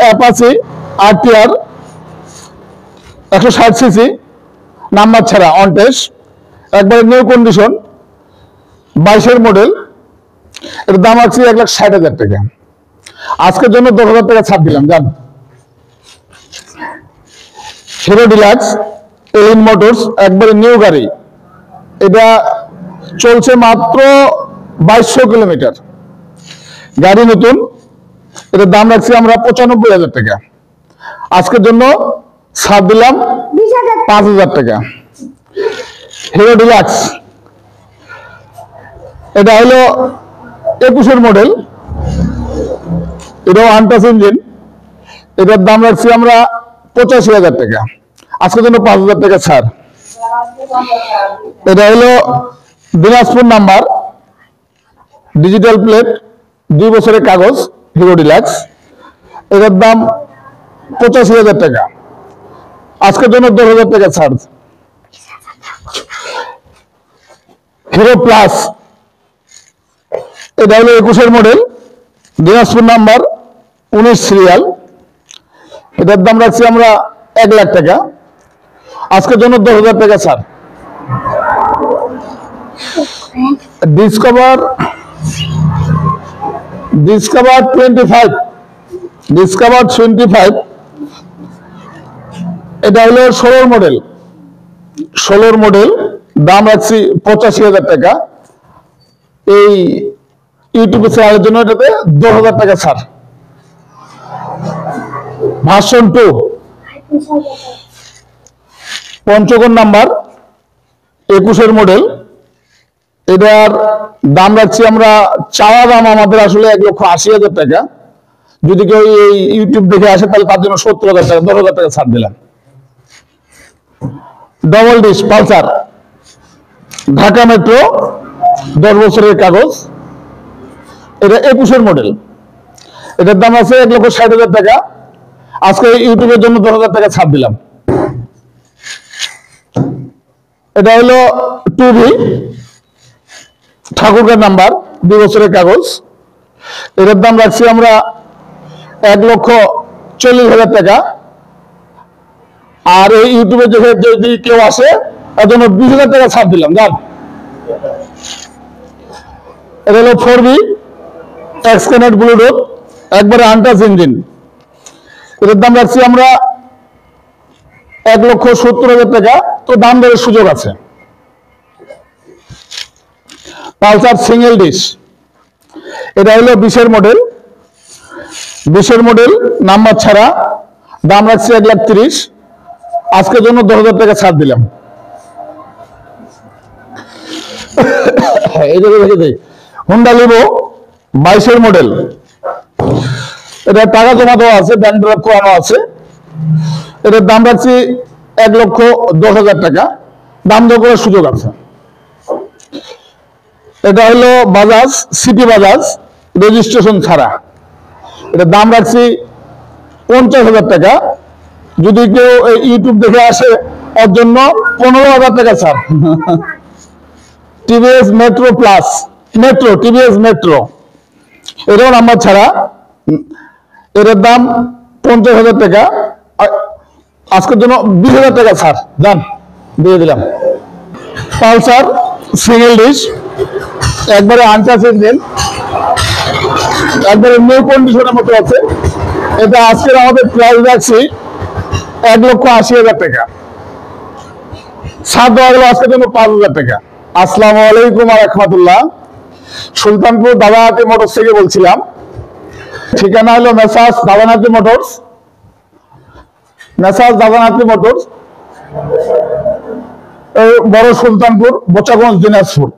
Apache RTR 160 CC, number ছাড়া, on test, একবারে new condition, 22-এর model. এর দাম আছে 1,60,000 টাকা। আজকের জন্য 10,000 টাকা ছাড় দিলাম, জান। হিরো ডিলাক্স এলিন মোটরস, একবারে নিউ গাড়ি, এটা চলছে মাত্র 2200 কিলোমিটার, গাড়ি নতুন। এটার দাম রাখছি আমরা 95,000 টাকা। আজকের জন্য ছাড় দিলাম 5,000 টাকা। হিরো ডিলাক্স, এটা হলো 21-এর মডেল, এটাও আনটাচ ইঞ্জিন। এটার দাম রাখছি আমরা 85,000 টাকা। আজকের জন্য 5,000 টাকা ছাড়। এটা হলো দিনাজপুর নাম্বার, ডিজিটাল প্লেট, 2 বছরের কাগজ, হিরো ডিলাক্স। এটার দাম 85,000 টাকা। আজকের জন্য 10,000 টাকা ছাড়। হিরো প্লাস, এটা হলো 21-এর মডেল, দিনাজপুর নাম্বার, 19 সিরিয়াল। এটার দাম রাখছি আমরা 1,00,000 টাকা। আজকের জন্য 10,000 টাকা ছাড়। ডিসকভার 25, এটা হলো 16-র মডেল, দাম রাখছি 85,000 টাকা। এই ইউটিউবে চ্যানেলের জন্য এটাতে 10,000 টাকা ছাড়। ভার্সন 2, পঞ্চগড় নাম্বার, 21-এর মডেল। এটার দাম রাখছি আমরা, চাওয়া দাম আমাদের আসলে 1,80,000 টাকা। যদি কেউ এই ইউটিউব দেখে আসে তাহলে তার জন্য 70,000 টাকা, 10,000 টাকা ছাড় দিলাম। Double disc Pulsar, Dhaka metro, 10 বছরের কাগজ, এটা 21-এর মডেল। এটার দাম আছে 1,60,000 টাকা। আজকে ইউটিউবের জন্য 10,000 টাকা ছাড় দিলাম। এটা হলো 2V, ঠাকুরগাঁও নাম্বার, 2 বছরের কাগজ। এটার দাম রাখছি আমরা 1,40,000 টাকা। আর এই ইউটিউবে দেখে যদি কেউ আসে তার জন্য 20,000 টাকা ছাড় দিলাম, জান। এটা হলো 4V, এক্সকানেক্ট ব্লুটুথ, একবারে আনটাচ ইঞ্জিন। এটার দাম রাখছি আমরা 1,70,000 টাকা। তো দাম দরের সুযোগ আছে। পালসার সিঙ্গেল ডিশ, এটা হলো 20-এর মডেল, নাম্বার ছাড়া, দাম রাখছি 1,30,000। আজকের জন্য 10,000 টাকা ছাড় দিলাম। এই যে রেখে দেই, হোন্ডা লিভো, 22-এর মডেল। এটা টাকা জমা দেওয়া আছে, ব্যাংক ড্রাফট করানো আছে। এটার দাম রাখছি 1,10,000 টাকা। দাম দর করার সুযোগ আছে। এটা হলো বাজাজ, সিটি বাজাজ, রেজিস্ট্রেশন ছাড়া। এটার দাম রাখছি 50,000 টাকা। যদি কেউ ইউটিউব দেখে আসে ওর জন্য 15,000 টাকা ছাড়। TVS metro plus, TVS metro, এটাও নাম্বার ছাড়া। এটার দাম 50,000 টাকা। আজকের জন্য 20,000 টাকা ছাড়, জান, দিয়ে দিলাম। পালসার সিঙ্গেল ডিশ, একবারে আনটাচ ইঞ্জিন, একবারে নিউ কন্ডিশনের মতো আছে। এটা আজকের আমাদের প্রাইস রাখছি 1,80,000 টাকা। ছাড় দেওয়া গেল আজকের জন্য 5,000 টাকা। আসসালামু আলাইকুম ওয়া রাহমাতুল্লাহ। সুলতানপুর দাদাহাটি মোটরস থেকে বলছিলাম। ঠিকানা হলো মেসার্স দাদাহাটি মোটরস, বড় সুলতানপুর, বোচাগঞ্জ, দিনাজপুর।